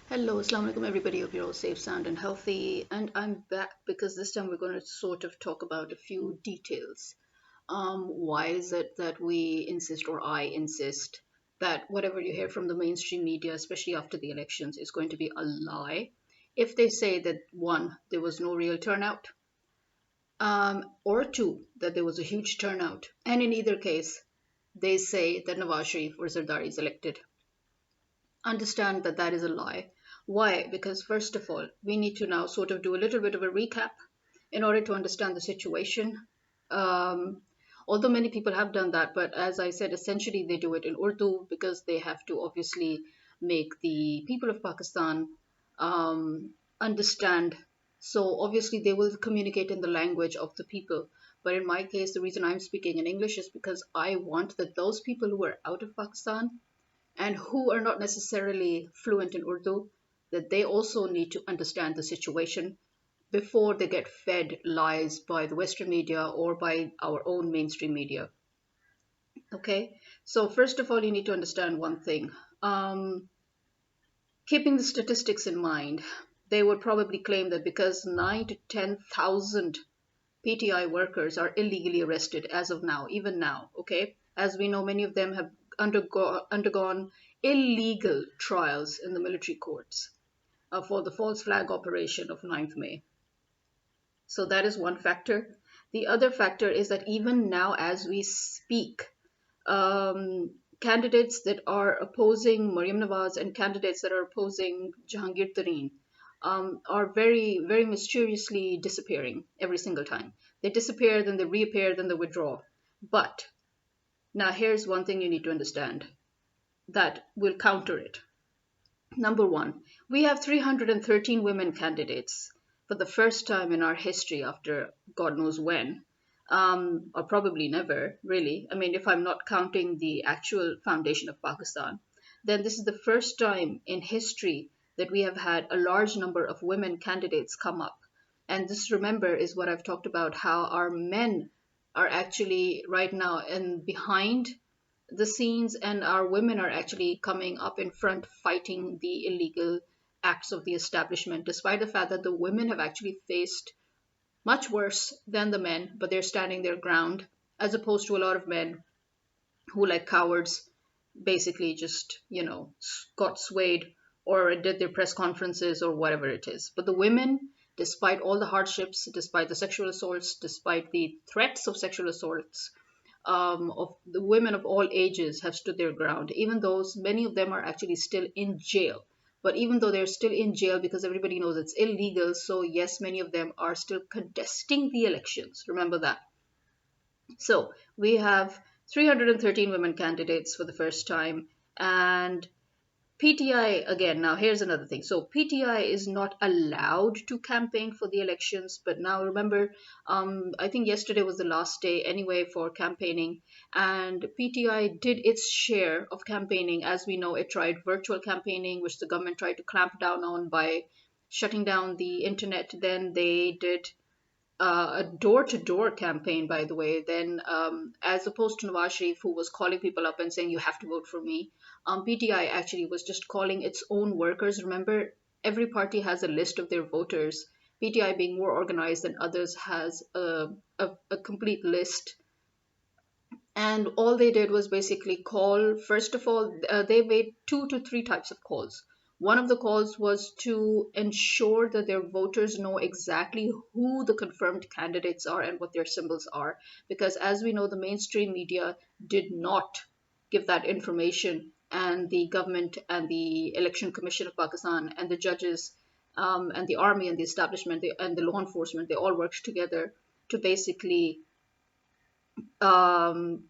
Hello, Assalamu alaikum everybody. Hope you're all safe, sound, and healthy. And I'm back because this time we're going to sort of talk about a few details. Why is it that we insist, or I insist, that whatever you hear from the mainstream media, especially after the elections, is going to be a lie? If they say that one, there was no real turnout, or two, that there was a huge turnout, and in either case, they say that Nawaz Sharif or Zardari is elected, understand that that is a lie. Why? Because, first of all, we need to now sort of do a little bit of a recap in order to understand the situation. Um, Although many people have done that, but as I said, essentially they do it in Urdu because they have to obviously make the people of Pakistan understand. So, obviously, they will communicate in the language of the people. But in my case, the reason I'm speaking in English is because I want that those people who are out of Pakistan and who are not necessarily fluent in Urdu, that they also need to understand the situation before they get fed lies by the Western media or by our own mainstream media. Okay, so first of all, you need to understand one thing. Um, Keeping the statistics in mind, they would probably claim that because 9 to 10,000 PTI workers are illegally arrested as of now, even now, okay? As we know, many of them have undergone illegal trials in the military courts for the false flag operation of 9th May. So that is one factor. The other factor is that even now, as we speak, candidates that are opposing Mariam Nawaz and candidates that are opposing Jahangir Tareen are very, very mysteriously disappearing every single time. They disappear, then they reappear, then they withdraw. But now here's one thing you need to understand that will counter it. Number one, we have 313 women candidates for the first time in our history after God knows when, or probably never, really. I mean, if I'm not counting the actual foundation of Pakistan, then this is the first time in history that we have had a large number of women candidates come up. And this, remember, is what I've talked about how our men are actually right now and behind the scenes, and our women are actually coming up in front fighting the illegal acts of the establishment, despite the fact that the women have actually faced much worse than the men, but they're standing their ground, as opposed to a lot of men who, like cowards, basically just, got swayed or did their press conferences or whatever it is. But the women, despite all the hardships, despite the sexual assaults, despite the threats of sexual assaults, of the women of all ages have stood their ground, even though many of them are actually still in jail. But even though they're still in jail because everybody knows it's illegal, so yes, many of them are still contesting the elections. Remember that. So we have 313 women candidates for the first time, and PTI, again, now here's another thing. So PTI is not allowed to campaign for the elections, but now remember, I think yesterday was the last day anyway for campaigning, and PTI did its share of campaigning. As we know, it tried virtual campaigning, which the government tried to clamp down on by shutting down the internet. Then they did a door-to-door campaign, by the way, then as opposed to Nawaz Sharif, who was calling people up and saying, you have to vote for me, PTI actually was just calling its own workers. Remember, every party has a list of their voters. PTI, being more organized than others, has a complete list, and all they did was basically call. First of all, they made 2 to 3 types of calls. One of the calls was to ensure that their voters know exactly who the confirmed candidates are and what their symbols are, because as we know, the mainstream media did not give that information, and the government and the election commission of Pakistan and the judges, and the army and the establishment, and the law enforcement, they all worked together to basically um,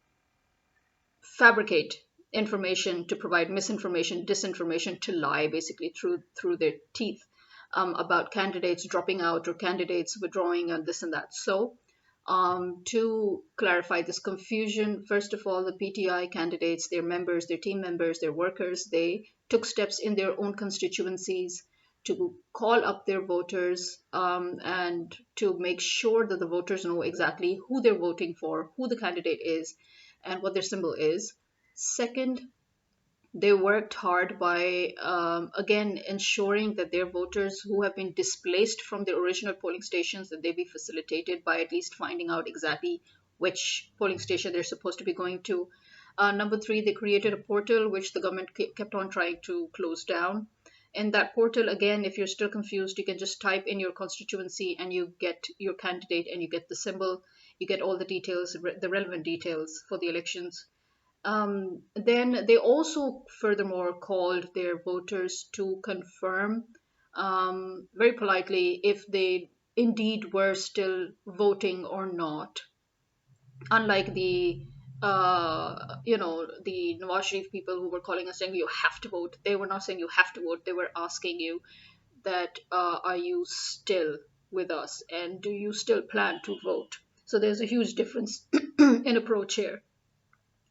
fabricate information, to provide misinformation, disinformation, to lie basically through their teeth, about candidates dropping out or candidates withdrawing and this and that. So to clarify this confusion, first of all, the PTI candidates, their members, their team members, their workers, they took steps in their own constituencies to call up their voters, and to make sure that the voters know exactly who they're voting for, who the candidate is, and what their symbol is. Second, They worked hard by, again, ensuring that their voters who have been displaced from their original polling stations, that they be facilitated by at least finding out exactly which polling station they're supposed to be going to. Number three, they created a portal which the government kept on trying to close down. In that portal, again, if you're still confused, you can just type in your constituency and you get your candidate and you get the symbol, you get all the details, the relevant details for the elections. Then they also furthermore called their voters to confirm, very politely, if they indeed were still voting or not. Unlike the Nawaz Sharif people who were calling us saying you have to vote, they were not saying you have to vote. They were asking you that, are you still with us and do you still plan to vote? So there's a huge difference in approach here.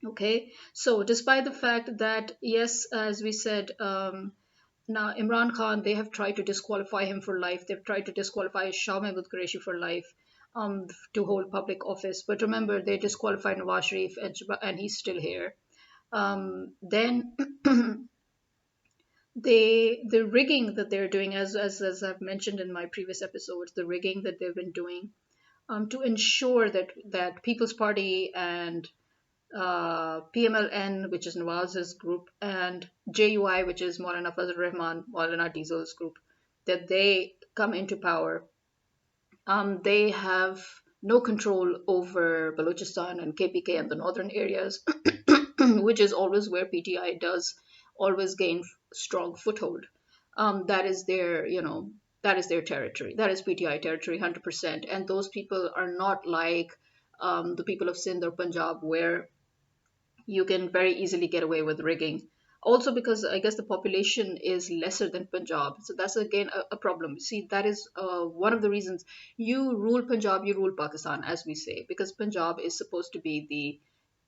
Okay, so despite the fact that, yes, as we said, now Imran Khan, they have tried to disqualify him for life. They've tried to disqualify Shah Mahmood Qureshi for life, to hold public office. But remember, they disqualified Nawaz Sharif, and he's still here. Then the rigging that they're doing, as I've mentioned in my previous episodes, the rigging that they've been doing, to ensure that People's Party and PMLN, which is Nawaz's group, and JUI, which is Maulana Fazl Rahman, Maulana Diesel's group, that they come into power. They have no control over Baluchistan and KPK and the northern areas, which is always where PTI does always gain strong foothold. That is their, that is their territory. That is PTI territory, 100%. And those people are not like, the people of Sindh or Punjab, where you can very easily get away with rigging. Also, because I guess the population is lesser than Punjab. So that's again a problem. See, that is one of the reasons you rule Punjab, you rule Pakistan, as we say, because Punjab is supposed to be the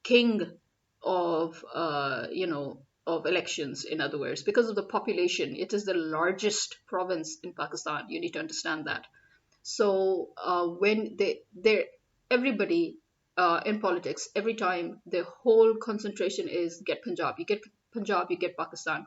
king of, of elections, in other words, because of the population. It is the largest province in Pakistan. You need to understand that. So when they everybody, in politics, every time the whole concentration is get Punjab, you get Punjab, you get Pakistan.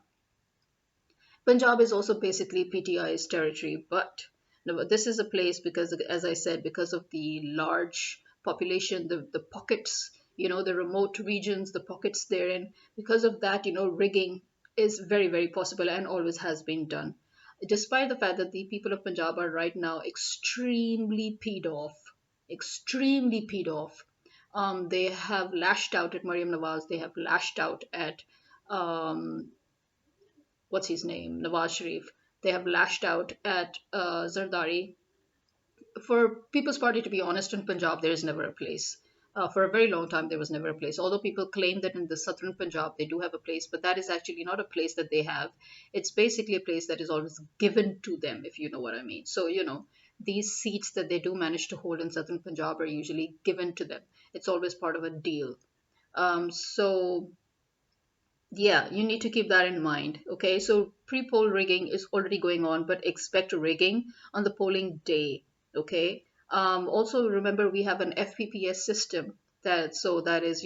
Punjab is also basically PTI's territory, but no, this is a place because, as I said, because of the large population, the pockets, the remote regions, the pockets they're in. Because of that, rigging is very, very possible and always has been done. Despite the fact that the people of Punjab are right now extremely peed off. They have lashed out at Mariam Nawaz. They have lashed out at, um, what's his name, Nawaz Sharif. They have lashed out at Zardari. For People's Party, to be honest, in Punjab, there is never a place. For a very long time, there was never a place. Although people claim that in the southern Punjab, they do have a place, but that is actually not a place that they have. It's basically a place that is always given to them, if you know what I mean. So, these seats that they do manage to hold in southern Punjab are usually given to them. It's always part of a deal. So yeah, you need to keep that in mind. Okay, so pre-poll rigging is already going on, but expect rigging on the polling day. Okay. Also remember we have an FPPS system, that is,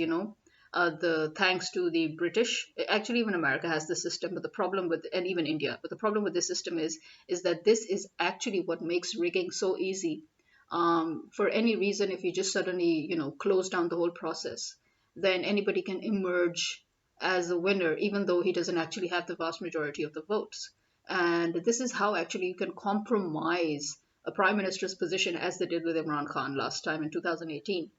the thanks to the British. Actually, even America has the system, but the problem with, and even India, but the problem with this system is that this is actually what makes rigging so easy. For any reason, if you just suddenly, close down the whole process, then anybody can emerge as a winner, even though he doesn't actually have the vast majority of the votes. And this is how actually you can compromise a prime minister's position, as they did with Imran Khan last time in 2018,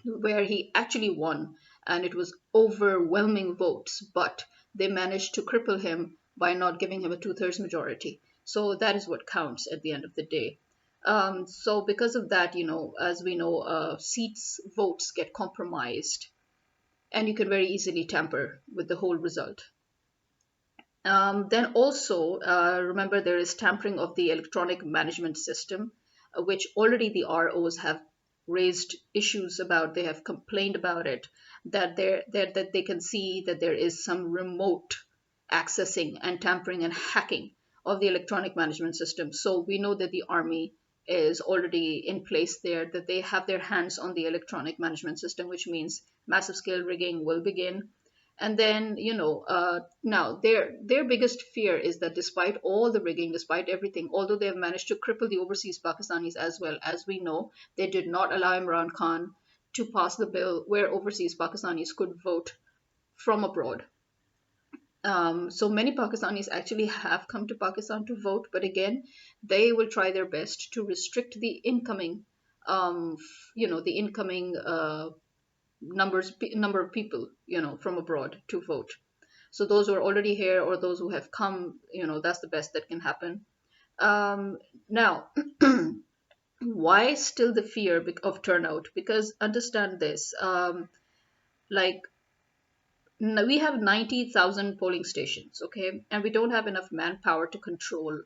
where he actually won and it was overwhelming votes, but they managed to cripple him by not giving him a two-thirds majority. So that is what counts at the end of the day. So because of that, as we know, seats, votes get compromised, and you can very easily tamper with the whole result. Then also, remember there is tampering of the electronic management system, which already the ROs have raised issues about. They have complained about it, that they can see that there is some remote accessing and tampering and hacking of the electronic management system. So we know that the army is already in place there, that they have their hands on the electronic management system, which means massive scale rigging will begin. And then, now their biggest fear is that despite all the rigging, despite everything, although they have managed to cripple the overseas Pakistanis as well, as we know, they did not allow Imran Khan to pass the bill where overseas Pakistanis could vote from abroad. So many Pakistanis actually have come to Pakistan to vote, but again, they will try their best to restrict the incoming, the incoming number of people, from abroad to vote. So those who are already here or those who have come, that's the best that can happen. Now, why still the fear of turnout? Because understand this, like we have 90,000 polling stations, okay, and we don't have enough manpower to control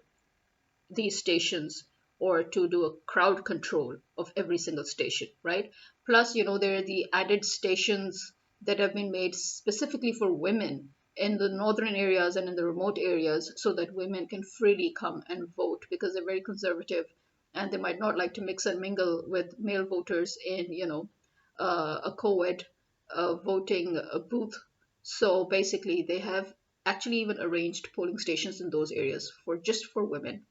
these stations or to do a crowd control of every single station, right? Plus, there are the added stations that have been made specifically for women in the northern areas and in the remote areas so that women can freely come and vote because they're very conservative and they might not like to mix and mingle with male voters in, a co-ed voting booth. So basically, they have actually even arranged polling stations in those areas for just for women.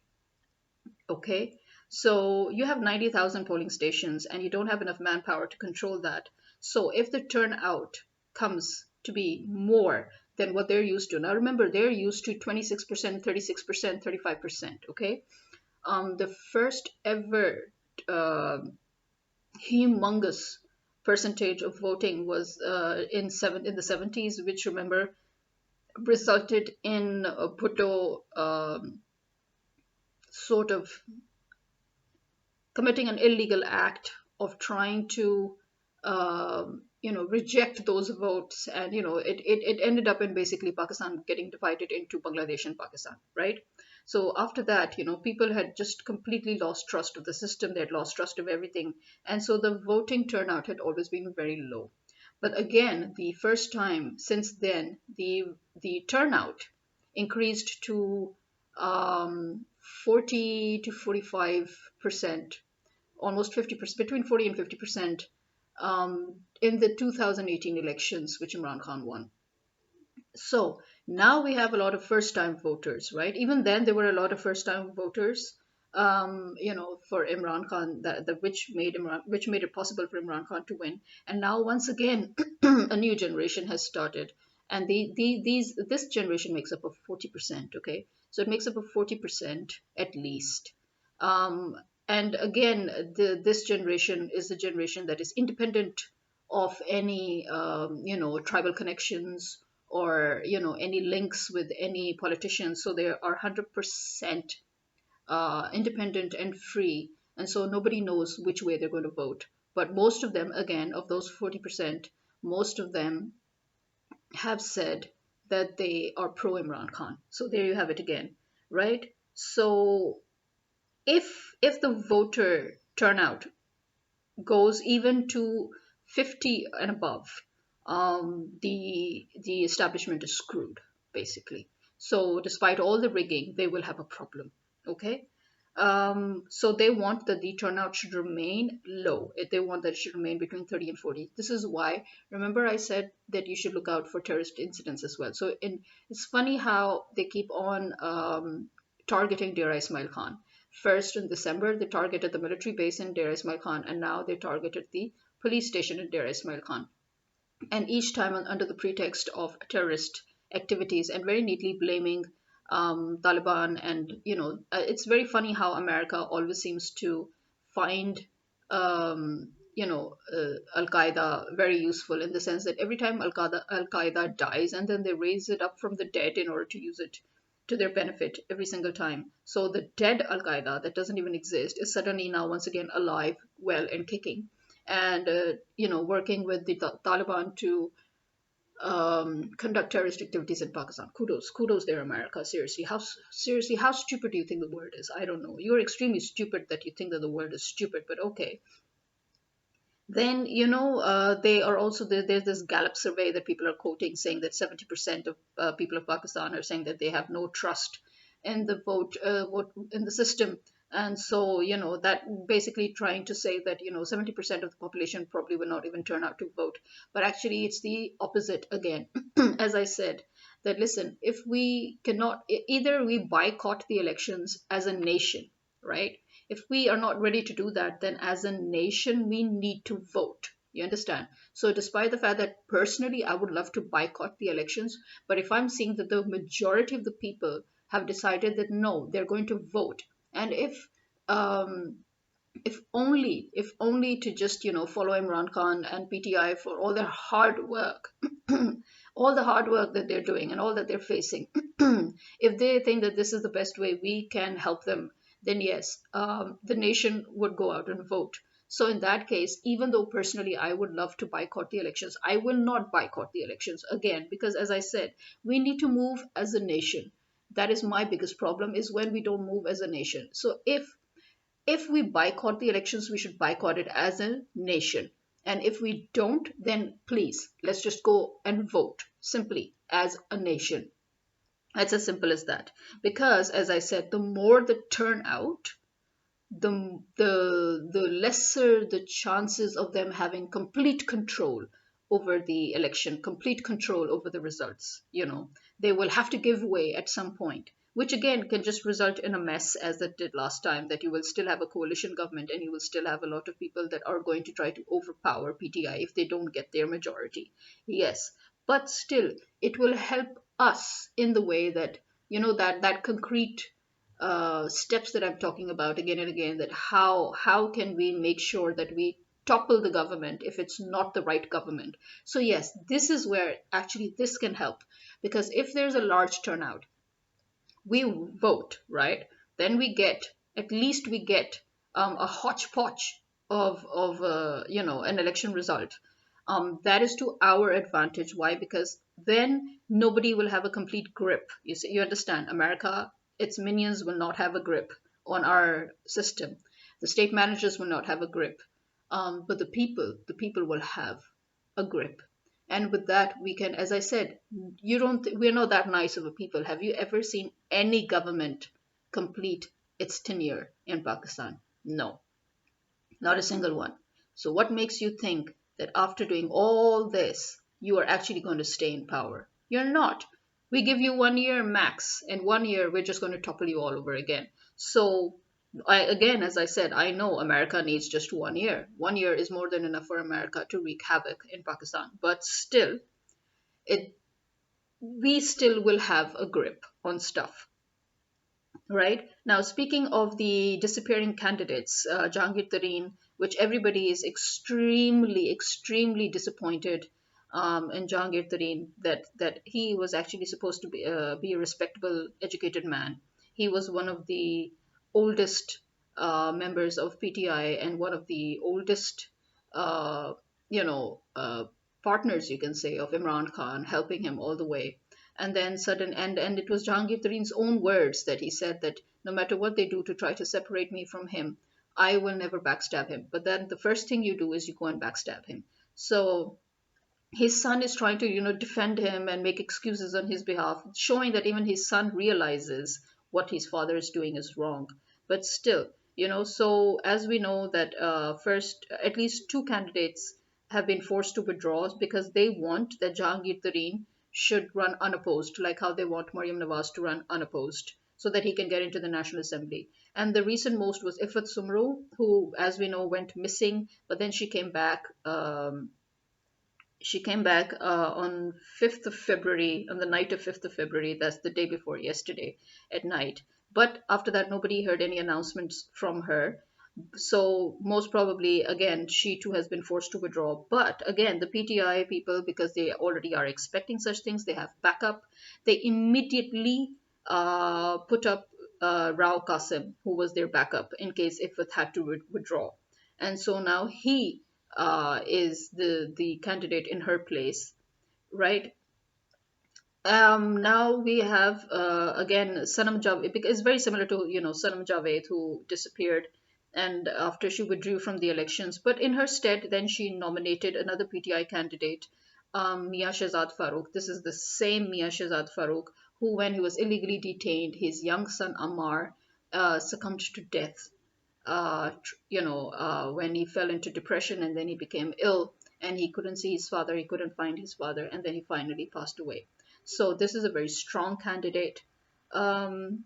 Okay, so you have 90,000 polling stations and you don't have enough manpower to control that. So if the turnout comes to be more than what they're used to, now remember, they're used to 26%, 36%, 35%. Okay, the first ever uh, humongous percentage of voting was in the 70s, which remember resulted in Bhutto sort of committing an illegal act of trying to reject those votes, and it ended up in basically Pakistan getting divided into Bangladesh and Pakistan, right? So after that, people had just completely lost trust of the system, they had lost trust of everything, and so the voting turnout had always been very low. But again, the first time since then, the turnout increased to 40 to 45%, almost 50%, between 40 and 50%, in the 2018 elections, which Imran Khan won. So now we have a lot of first time voters, right? Even then, there were a lot of first time voters, for Imran Khan, which made it possible for Imran Khan to win. And now, once again, a new generation has started. And this generation makes up of 40%, okay? So it makes up of 40% at least. Um, and again, this generation is the generation that is independent of any, tribal connections or any links with any politicians. So they are 100% independent and free, and so nobody knows which way they're going to vote. But most of them, again, of those 40%, most of them have said that they are pro Imran Khan. So there you have it again, right? So if the voter turnout goes even to 50 and above, the establishment is screwed, basically. So despite all the rigging, they will have a problem. Okay. So they want that the turnout should remain low. They want that it should remain between 30 and 40. This is why, remember I said that you should look out for terrorist incidents as well. So it's funny how they keep on targeting Deir Ismail Khan. First in December, they targeted the military base in Deir Ismail Khan, and now they targeted the police station in Deir Ismail Khan. And each time under the pretext of terrorist activities and very neatly blaming Taliban. And, it's very funny how America always seems to find, Al Qaeda very useful in the sense that every time Al Qaeda dies and then they raise it up from the dead in order to use it to their benefit every single time. So the dead Al Qaeda that doesn't even exist is suddenly now once again alive, well, and kicking, and working with the Taliban to conduct terrorist activities in Pakistan. Kudos there, America. Seriously, how stupid do you think the world is? I don't know. You're extremely stupid that you think that the world is stupid, but okay. Then, they are also there's this Gallup survey that people are quoting saying that 70% of people of Pakistan are saying that they have no trust in the vote in the system. And so, that basically trying to say that, 70% of the population probably will not even turn out to vote. But actually, it's the opposite again. As I said, that listen, if we cannot, either we boycott the elections as a nation, right? If we are not ready to do that, then as a nation, we need to vote. You understand? So, despite the fact that personally I would love to boycott the elections, but if I'm seeing that the majority of the people have decided that no, they're going to vote, and um, if only to just follow Imran Khan and PTI for all their hard work, all the hard work that they're doing and all that they're facing. If they think that this is the best way we can help them, then yes, the nation would go out and vote. So in that case, even though personally I would love to boycott the elections, I will not boycott the elections again, because as I said, we need to move as a nation. That is my biggest problem, is when we don't move as a nation. So if we boycott the elections, we should boycott it as a nation. And if we don't, then please, let's just go and vote simply as a nation. It's as simple as that. Because, as I said, the more the turnout, the lesser the chances of them having complete control over the election, complete control over the results. They will have to give way at some point, which again can just result in a mess, as it did last time, that you will still have a coalition government and you will still have a lot of people that are going to try to overpower PTI if they don't get their majority. Yes, but still, it will help us in the way that, that concrete steps that I'm talking about again and again, that how can we make sure that we topple the government if it's not the right government. So yes, this is where actually this can help, because if there's a large turnout, we vote, right? Then at least we get a hodgepodge of an election result. That is to our advantage. Why? Because then nobody will have a complete grip. You understand? America, its minions will not have a grip on our system. The state managers will not have a grip, but the people will have a grip. And with that, we can, as I said, we're not that nice of a people. Have you ever seen any government complete its tenure in Pakistan? No, not a single one. So what makes you think that after doing all this, you are actually going to stay in power? You're not. We give you 1 year max, and 1 year we're just going to topple you all over again. So again, as I said, I know America needs just 1 year. 1 year is more than enough for America to wreak havoc in Pakistan. But still, it we still will have a grip on stuff. Right. Now, speaking of the disappearing candidates, Jahangir Tareen, which everybody is extremely, extremely disappointed in Jahangir Tareen, that he was actually supposed to be a respectable, educated man. He was one of the oldest members of PTI and one of the oldest, uh, you know, uh, partners, you can say, of Imran Khan, helping him all the way. And then sudden and it was Jahangir Tareen's own words that he said that no matter what they do to try to separate me from him, I will never backstab him. But then the first thing you do is you go and backstab him. So his son is trying to defend him and make excuses on his behalf, showing that even his son realizes what his father is doing is wrong. But still, so as we know that first at least two candidates have been forced to withdraw because they want that Jahangir Tareen should run unopposed, like how they want Maryam Nawaz to run unopposed, so that he can get into the National Assembly. And the recent most was Ifat Sumru, who, as we know, went missing, but then she came back. On 5th of February, on the night of 5th of February, that's the day before yesterday at night. But after that, nobody heard any announcements from her. So, most probably, again, she too has been forced to withdraw. But again, the PTI people, because they already are expecting such things, they have backup. They immediately put up Rao Qasim, who was their backup in case Ifat had to withdraw. And so now he is the candidate in her place, right? Now we have again Sanam Javed, because it's very similar to Sanam Javed, who disappeared and after she withdrew from the elections. But in her stead, then she nominated another PTI candidate, Mia Shehzad Farooq. This is the same Mia Shehzad Farooq who, when he was illegally detained, his young son Ammar succumbed to death, when he fell into depression and then he became ill and he couldn't see his father, he couldn't find his father, and then he finally passed away. So this is a very strong candidate. Um,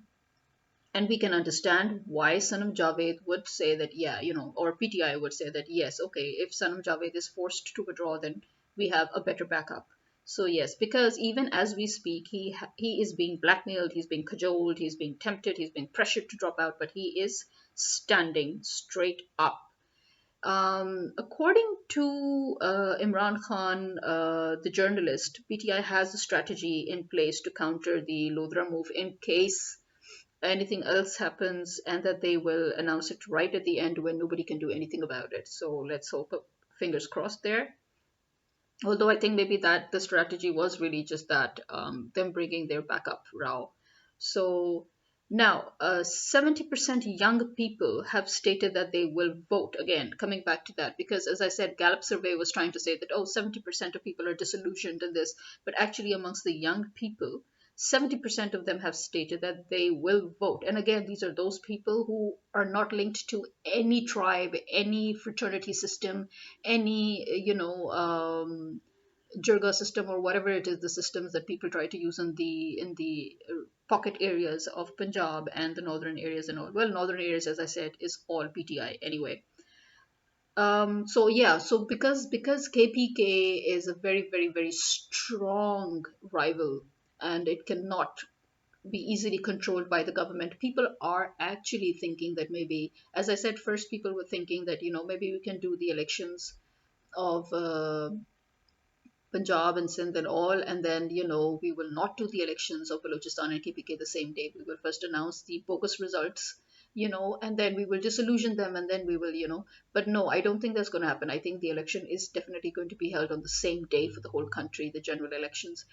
and we can understand why Sanam Javed would say that, yeah, or PTI would say that, yes, okay, if Sanam Javed is forced to withdraw, then we have a better backup. So yes, because even as we speak, he is being blackmailed, he's being cajoled, he's being tempted, he's being pressured to drop out, but he is standing straight up. According to Imran Khan, the journalist, PTI has a strategy in place to counter the Lodra move in case anything else happens, and that they will announce it right at the end when nobody can do anything about it. So let's hope, fingers crossed there. Although I think maybe that the strategy was really just that, them bringing their backup Rao. So now, 70% young people have stated that they will vote. Again, coming back to that, because as I said, Gallup survey was trying to say that, oh, 70% of people are disillusioned in this, but actually amongst the young people, 70% of them have stated that they will vote. And again, these are those people who are not linked to any tribe, any fraternity system, any, jirga system, or whatever it is, the systems that people try to use in the pocket areas of Punjab and the northern areas and all. Well, northern areas, as I said, is all PTI anyway. So yeah, so because KPK is a very, very, very strong rival, and it cannot be easily controlled by the government. People are actually thinking that maybe, as I said, first people were thinking that, maybe we can do the elections of Punjab and Sindh and all, and then, we will not do the elections of Baluchistan and KPK the same day. We will first announce the bogus results, and then we will disillusion them, and then we will, but no, I don't think that's going to happen. I think the election is definitely going to be held on the same day for the whole country, the general elections.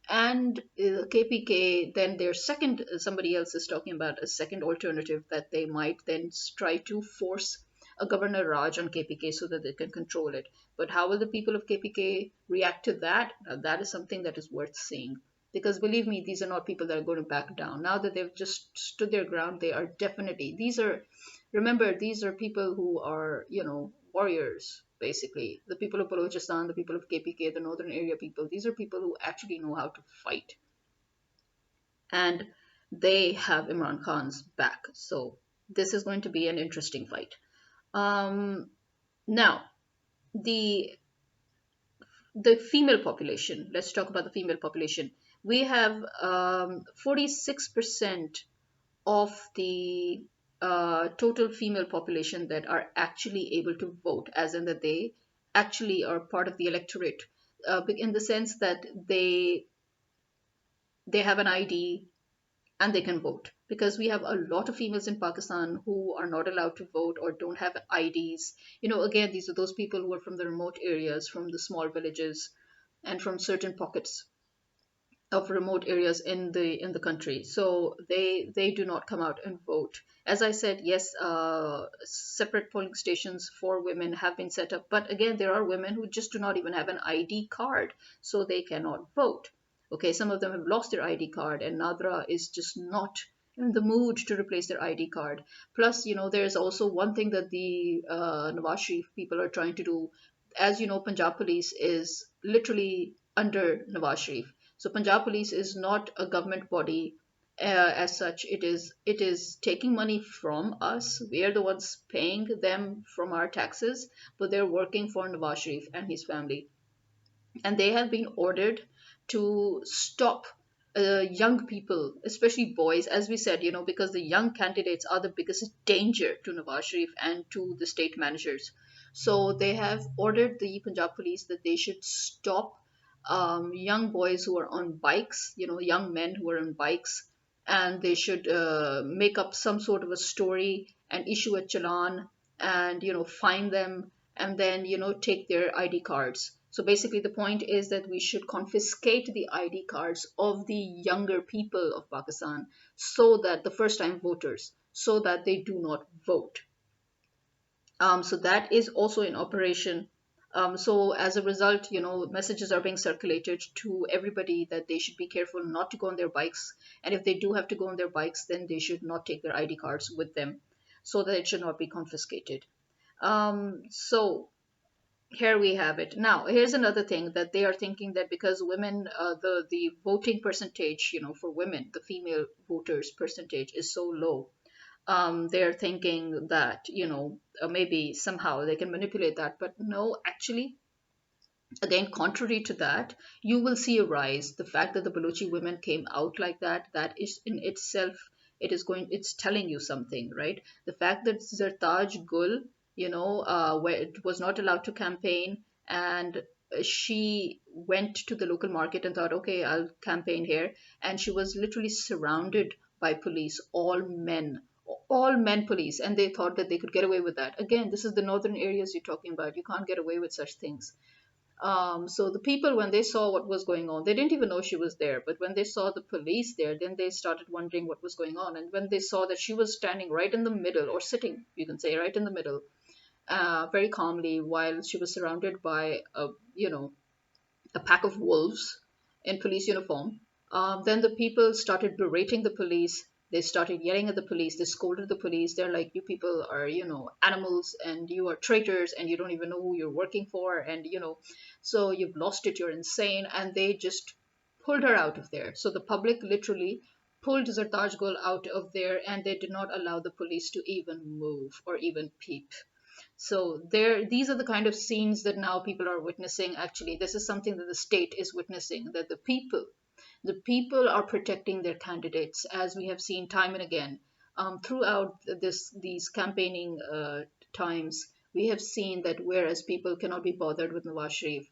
And KPK, then their second, somebody else is talking about a second alternative, that they might then try to force a Governor Raj on KPK so that they can control it. But how will the people of KPK react to that? Now, that is something that is worth seeing. Because believe me, these are not people that are going to back down. Now that they've just stood their ground, they are definitely, remember, these are people who are, warriors, basically. The people of Balochistan, the people of KPK, the northern area people, these are people who actually know how to fight. And they have Imran Khan's back. So this is going to be an interesting fight. Now, the the female population. Let's talk about the female population. We have 46% of the total female population that are actually able to vote, as in that they actually are part of the electorate, in the sense that they have an ID and they can vote. Because we have a lot of females in Pakistan who are not allowed to vote or don't have IDs. Again, these are those people who are from the remote areas, from the small villages, and from certain pockets of remote areas in the country. So they do not come out and vote. As I said, yes, separate polling stations for women have been set up, but again, there are women who just do not even have an ID card, so they cannot vote. Okay, some of them have lost their ID card, and Nadra is just not in the mood to replace their ID card. Plus, there's also one thing that the Nawaz Sharif people are trying to do. As you know, Punjab Police is literally under Nawaz Sharif. So Punjab Police is not a government body as such. It is taking money from us. We are the ones paying them from our taxes, but they're working for Nawaz Sharif and his family, and they have been ordered to stop young people, especially boys, as we said, because the young candidates are the biggest danger to Nawaz Sharif and to the state managers. So they have ordered the Punjab police that they should stop young boys who are on bikes, young men who are on bikes, and they should make up some sort of a story and issue a challan and, fine them, and then, take their ID cards. So basically, the point is that we should confiscate the ID cards of the younger people of Pakistan, so that the first time voters, so that they do not vote. So that is also in operation. So as a result, messages are being circulated to everybody that they should be careful not to go on their bikes, and if they do have to go on their bikes, then they should not take their ID cards with them, so that it should not be confiscated. So here we have it. Now, here's another thing that they are thinking, that because women, the voting percentage, for women, the female voters percentage is so low, they're thinking that maybe somehow they can manipulate that. But no, actually, again, contrary to that, you will see a rise. The fact that the Baluchi women came out like that, that is in itself, it's telling you something, right? The fact that Zartaj Gul, where it was not allowed to campaign, and she went to the local market and thought, okay, I'll campaign here, and she was literally surrounded by police, all men police, and they thought that they could get away with that. Again, this is the northern areas you're talking about. You can't get away with such things. So the people, when they saw what was going on, they didn't even know she was there. But when they saw the police there, then they started wondering what was going on. And when they saw that she was standing right in the middle, or sitting, you can say, right in the middle, very calmly, while she was surrounded by a pack of wolves in police uniform. Then the people started berating the police. They started yelling at the police. They scolded the police. They're like, you people are, animals, and you are traitors, and you don't even know who you're working for. And, so you've lost it. You're insane. And they just pulled her out of there. So the public literally pulled Zartaj Gul out of there, and they did not allow the police to even move or even peep. So these are the kind of scenes that now people are witnessing. Actually, this is something that the state is witnessing, that the people are protecting their candidates, as we have seen time and again. Throughout these campaigning times, we have seen that whereas people cannot be bothered with Nawaz Sharif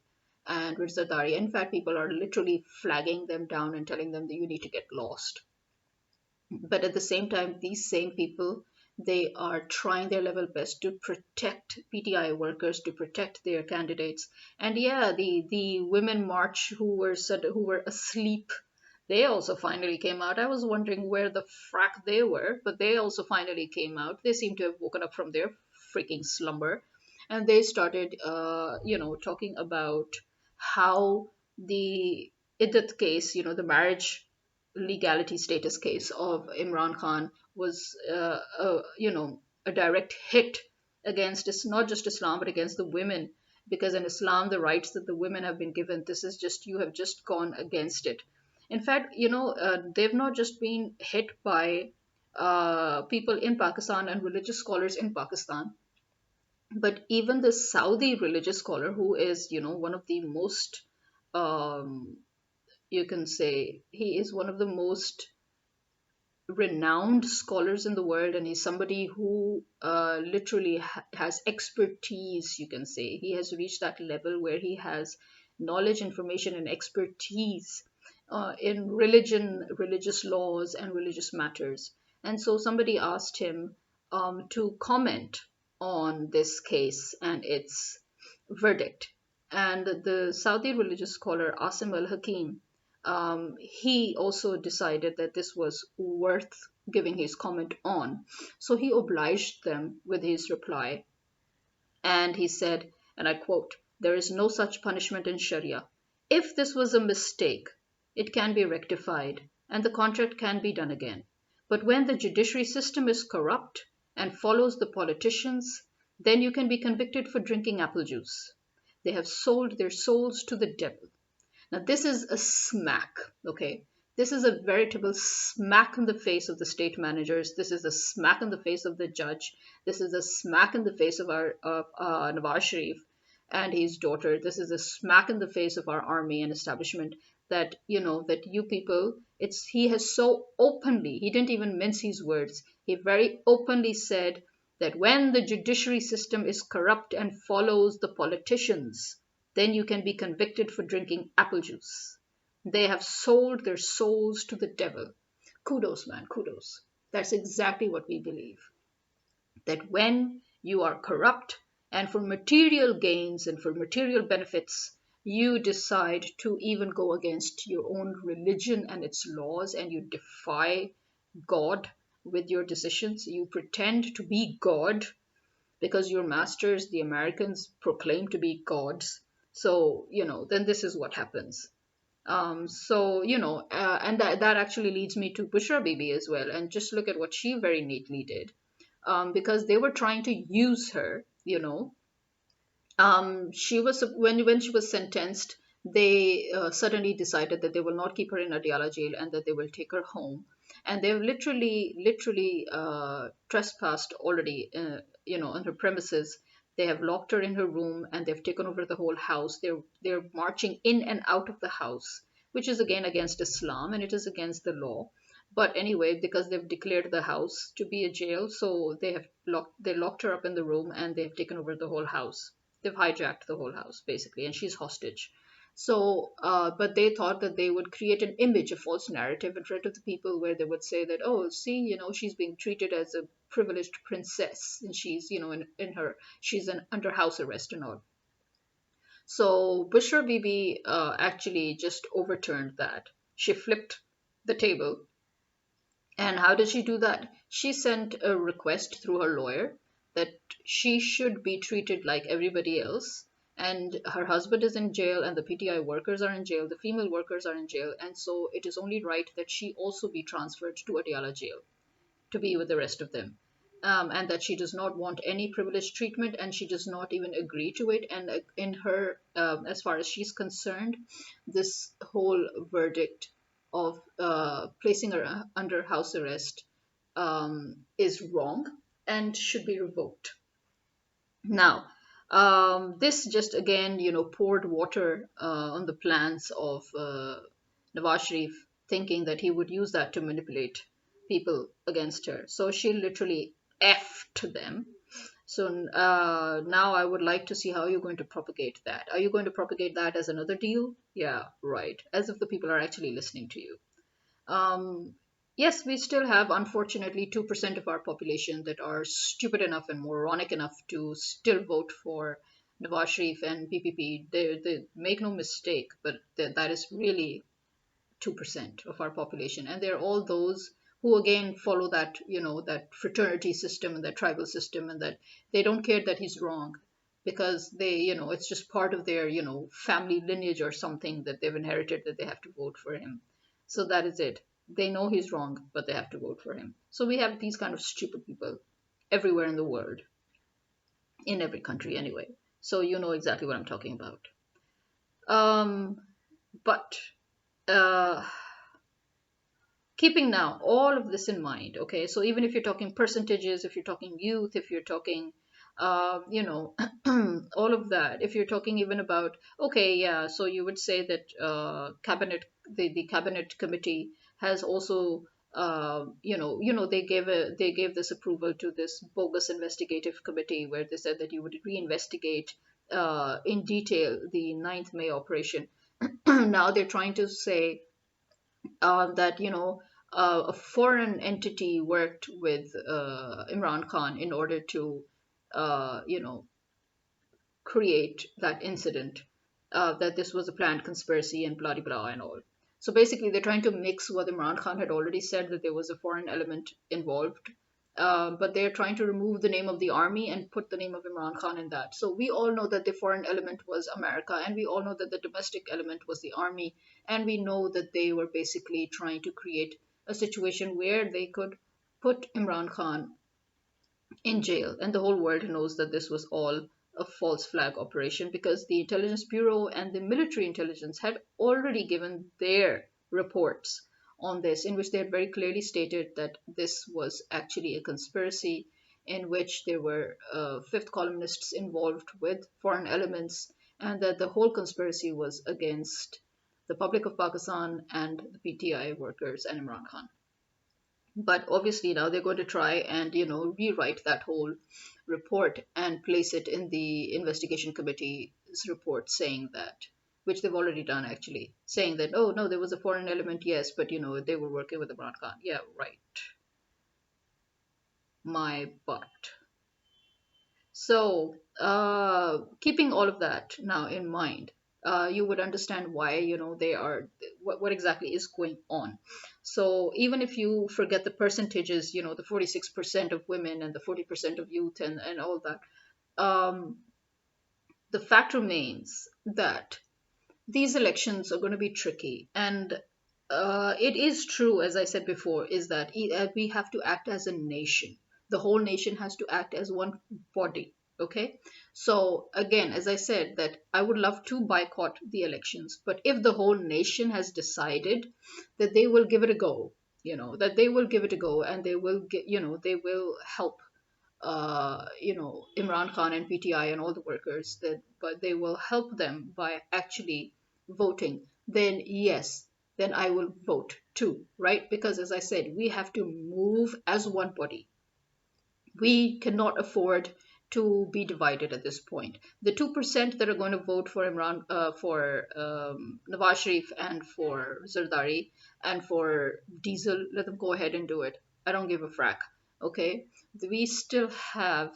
and with Zardari, in fact, people are literally flagging them down and telling them that you need to get lost. But at the same time, these same people, they are trying their level best to protect PTI workers, to protect their candidates. And yeah, the women march who were asleep, they also finally came out. I was wondering where the frack they were, but they also finally came out. They seem to have woken up from their freaking slumber, and they started talking about how the Iddat case, the marriage legality status case of Imran Khan was, a direct hit against not just Islam, but against the women. Because in Islam, the rights that the women have been given, this is just, you have just gone against it. In fact, they've not just been hit by people in Pakistan and religious scholars in Pakistan, but even the Saudi religious scholar, who is, one of the most, um, you can say, he is one of the most renowned scholars in the world, and he's somebody who literally has expertise, you can say. He has reached that level where he has knowledge, information, and expertise in religious laws, and religious matters. And so somebody asked him to comment on this case and its verdict. And the Saudi religious scholar Asim al Hakim, he also decided that this was worth giving his comment on. So he obliged them with his reply, and he said, and I quote, "There is no such punishment in Sharia. If this was a mistake, it can be rectified and the contract can be done again. But when the judiciary system is corrupt and follows the politicians, then you can be convicted for drinking apple juice. They have sold their souls to the devil." Now, this is a smack, okay? This is a veritable smack in the face of the state managers. This is a smack in the face of the judge. This is a smack in the face of our Nawaz Sharif and his daughter. This is a smack in the face of our army and establishment, that that you people. He has so openly. He didn't even mince his words. He very openly said that when the judiciary system is corrupt and follows the politicians, then you can be convicted for drinking apple juice. They have sold their souls to the devil. Kudos, man, kudos. That's exactly what we believe. That when you are corrupt and for material gains and for material benefits, you decide to even go against your own religion and its laws, and you defy God with your decisions. You pretend to be God, because your masters, the Americans, proclaim to be gods. So, then this is what happens. And that actually leads me to Bushra Bibi as well. And just look at what she very neatly did. Because they were trying to use her, she was when she was sentenced, they suddenly decided that they will not keep her in Adiala jail and that they will take her home, and they've literally trespassed already, on her premises. They have locked her in her room and they've taken over the whole house. They're marching in and out of the house, which is again against Islam and it is against the law. But anyway, because they've declared the house to be a jail, so they locked her up in the room and they've taken over the whole house. They've hijacked the whole house basically, and she's hostage. So, but they thought that they would create an image, a false narrative in front of the people, where they would say that, oh, see, she's being treated as a privileged princess, and she's, in her, she's under house arrest and all. So Bushra Bibi actually just overturned that. She flipped the table. And how did she do that? She sent a request through her lawyer that she should be treated like everybody else. And her husband is in jail, and the PTI workers are in jail, the female workers are in jail, and so it is only right that she also be transferred to Adiala jail to be with the rest of them. And that she does not want any privileged treatment and she does not even agree to it. And in her, as far as she's concerned, this whole verdict of placing her under house arrest is wrong and should be revoked. Now, this just again, poured water on the plans of Nawaz Sharif, thinking that he would use that to manipulate people against her. So she literally effed them. So now I would like to see how you're going to propagate that. Are you going to propagate that as another deal? Yeah, right. As if the people are actually listening to you. Um, yes, we still have, unfortunately, 2% of our population that are stupid enough and moronic enough to still vote for Nawaz Sharif and PPP. They make no mistake, but that is really 2% of our population. And they're all those who again follow that, that fraternity system and that tribal system, and that they don't care that he's wrong because it's just part of their, family lineage or something that they've inherited, that they have to vote for him. So that is it. They know he's wrong, but they have to vote for him. So we have these kind of stupid people everywhere in the world, in every country anyway. So you know exactly what I'm talking about. Um, but uh, keeping now all of this in mind, okay, so even if you're talking percentages, if you're talking youth, if you're talking all of that, if you're talking even about, okay, yeah, so you would say that the cabinet committee has also they gave this approval to this bogus investigative committee where they said that you would reinvestigate in detail the 9th May operation. Now they're trying to say that a foreign entity worked with Imran Khan in order to create that incident, that this was a planned conspiracy and blah blah blah and all. So basically, they're trying to mix what Imran Khan had already said, that there was a foreign element involved, but they're trying to remove the name of the army and put the name of Imran Khan in that. So we all know that the foreign element was America, and we all know that the domestic element was the army, and we know that they were basically trying to create a situation where they could put Imran Khan in jail. And the whole world knows that this was all a false flag operation because the intelligence bureau and the military intelligence had already given their reports on this, in which they had very clearly stated that this was actually a conspiracy in which there were fifth columnists involved with foreign elements, and that the whole conspiracy was against the public of Pakistan and the PTI workers and Imran Khan. But obviously now they're going to try and rewrite that whole report and place it in the investigation committee's report, saying that, which they've already done actually, saying that, oh no, there was a foreign element, yes, but they were working with Imran Khan. Yeah, right. My butt. So keeping all of that now in mind, you would understand why, they are, what exactly is going on. So even if you forget the percentages, the 46% of women and the 40% of youth and all that, um, the fact remains that these elections are going to be tricky. And it is true, as I said before, is that we have to act as a nation. The whole nation has to act as one body. Okay. So again, as I said, that I would love to boycott the elections, but if the whole nation has decided that they will give it a go, that they will give it a go, and they will get, they will help, Imran Khan and PTI and all the workers, that, but they will help them by actually voting, then yes, then I will vote too, right? Because as I said, we have to move as one body. We cannot afford to be divided at this point. The 2% that are going to vote for Imran, for Nawaz Sharif and for Zardari and for Diesel, let them go ahead and do it. I don't give a frack. Okay, we still have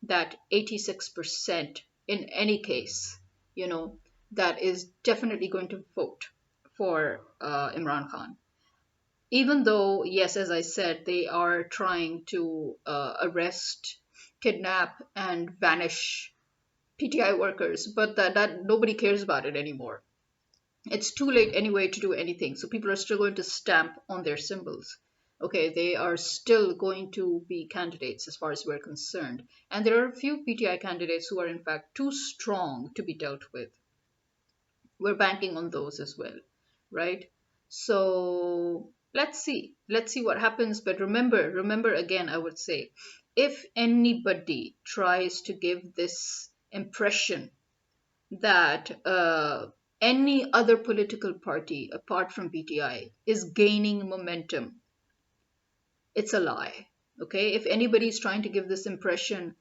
that 86% in any case, you know, that is definitely going to vote for Imran Khan, even though, yes, as I said, they are trying to arrest, kidnap, and vanish PTI workers, but that nobody cares about it anymore. It's too late anyway to do anything, so people are still going to stamp on their symbols. Okay, they are still going to be candidates as far as we're concerned, and there are a few PTI candidates who are in fact too strong to be dealt with. We're banking on those as well, right? So let's see what happens. But remember again, I would say, if anybody tries to give this impression that any other political party apart from BTI is gaining momentum, it's a lie. Okay, if anybody is trying to give this impression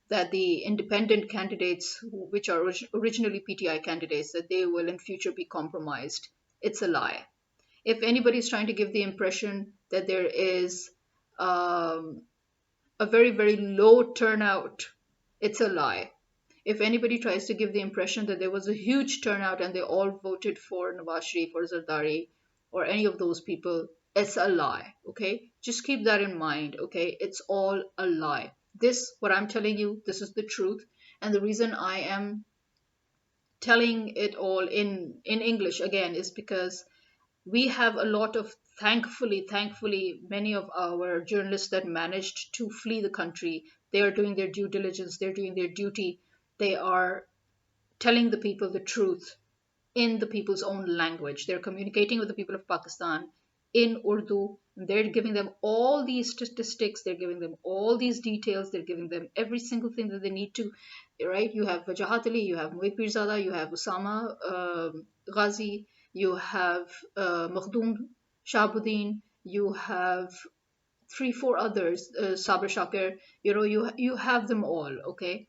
that the independent candidates, which are originally PTI candidates, that they will in future be compromised, it's a lie. If anybody is trying to give the impression that there is um, a very, very low turnout, it's a lie. If anybody tries to give the impression that there was a huge turnout and they all voted for Nawaz Sharif or Zardari or any of those people, it's a lie. Okay, just keep that in mind. Okay, it's all a lie. This, what I'm telling you, this is the truth. And the reason I am telling it all in English again is because we have a lot of, thankfully, many of our journalists that managed to flee the country. They are doing their due diligence, they're doing their duty, they are telling the people the truth in the people's own language. They're communicating with the people of Pakistan in Urdu. They're giving them all these statistics, they're giving them all these details, they're giving them every single thing that they need to, right? You have Wajahat Ali, you have Muid Pirzada, you have Usama Ghazi, you have Makhdoom Shahabuddin, you have three, four others, Sabir Shakir, you have them all, okay?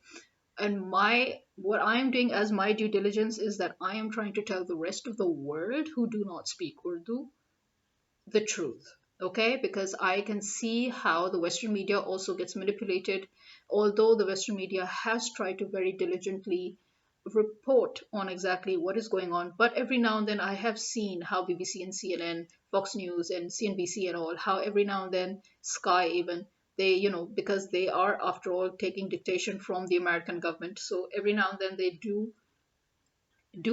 And my what I am doing as my due diligence is that I am trying to tell the rest of the world who do not speak Urdu the truth. Okay, because I can see how the Western media also gets manipulated, although the Western media has tried to very diligently report on exactly what is going on. But every now and then I have seen how BBC and CNN, Fox News and CNBC and all, how every now and then Sky even, they, because they are after all taking dictation from the American government. So every now and then they do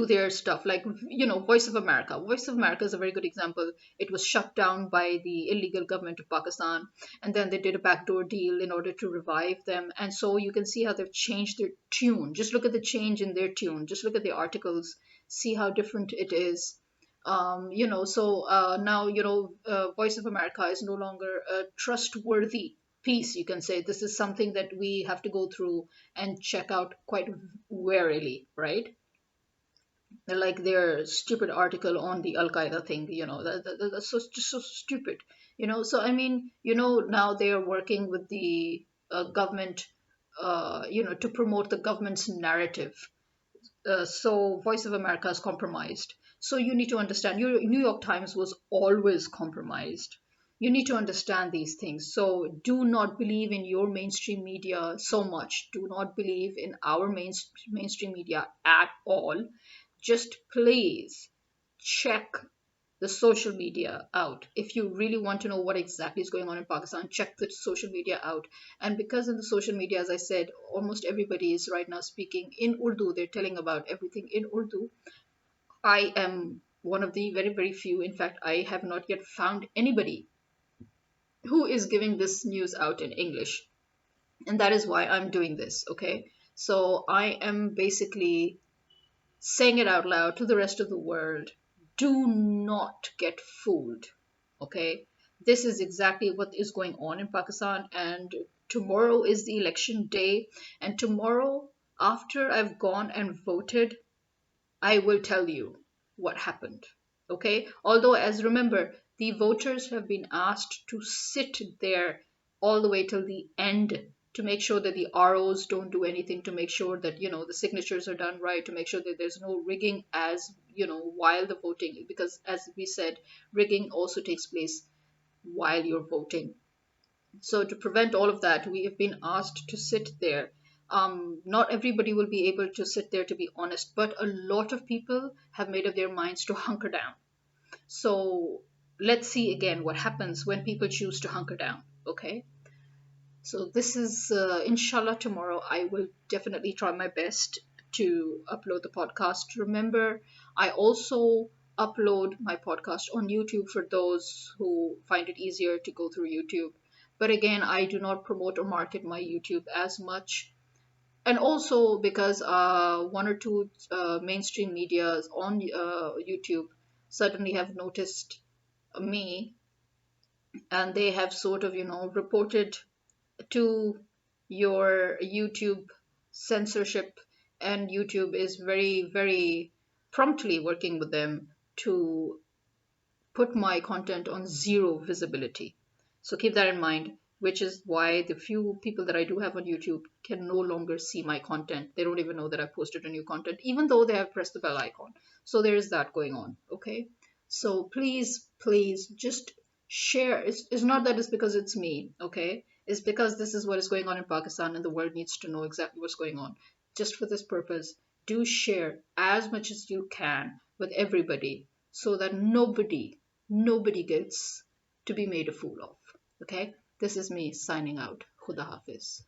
their stuff, like, Voice of America is a very good example. It was shut down by the illegal government of Pakistan, and then they did a backdoor deal in order to revive them. And so you can see how they've changed their tune. Just look at the change in their tune, just look at the articles, see how different it is. Now, Voice of America is no longer a trustworthy piece, you can say. This is something that we have to go through and check out quite warily, right? Like their stupid article on the Al Qaeda thing, that's just so stupid, So I mean, now they are working with the government, to promote the government's narrative. So Voice of America is compromised. So you need to understand, your New York Times was always compromised. You need to understand these things. So do not believe in your mainstream media so much. Do not believe in our mainstream media at all. just please check the social media out. If you really want to know what exactly is going on in Pakistan, check the social media out. And because in the social media, as I said, almost everybody is right now speaking in Urdu, they're telling about everything in Urdu. I am one of the very, very few. In fact, I have not yet found anybody who is giving this news out in English. And that is why I'm doing this, okay? So I am basically saying it out loud to the rest of the world. Do not get fooled, okay? This is exactly what is going on in Pakistan, and tomorrow is the election day. And tomorrow, after I've gone and voted, I will tell you what happened. Okay? Although, as remember, the voters have been asked to sit there all the way till the end to make sure that the ROs don't do anything, to make sure that, the signatures are done right, to make sure that there's no rigging as, while the voting, because as we said, rigging also takes place while you're voting. So to prevent all of that, we have been asked to sit there. Not everybody will be able to sit there, to be honest, but a lot of people have made up their minds to hunker down. So let's see again what happens when people choose to hunker down. Okay. So this is, inshallah, tomorrow. I will definitely try my best to upload the podcast. Remember, I also upload my podcast on YouTube for those who find it easier to go through YouTube. But again, I do not promote or market my YouTube as much. And also because one or two mainstream medias on YouTube suddenly have noticed me, and they have sort of, reported to your YouTube censorship, and YouTube is very, very promptly working with them to put my content on zero visibility. So keep that in mind, which is why the few people that I do have on YouTube can no longer see my content. They don't even know that I've posted a new content, even though they have pressed the bell icon. So there is that going on, okay? So please, please just share. It's not that it's because it's me, okay? It's because this is what is going on in Pakistan and the world needs to know exactly what's going on. Just for this purpose, do share as much as you can with everybody so that nobody gets to be made a fool of. Okay? This is me signing out. Khuda Hafiz.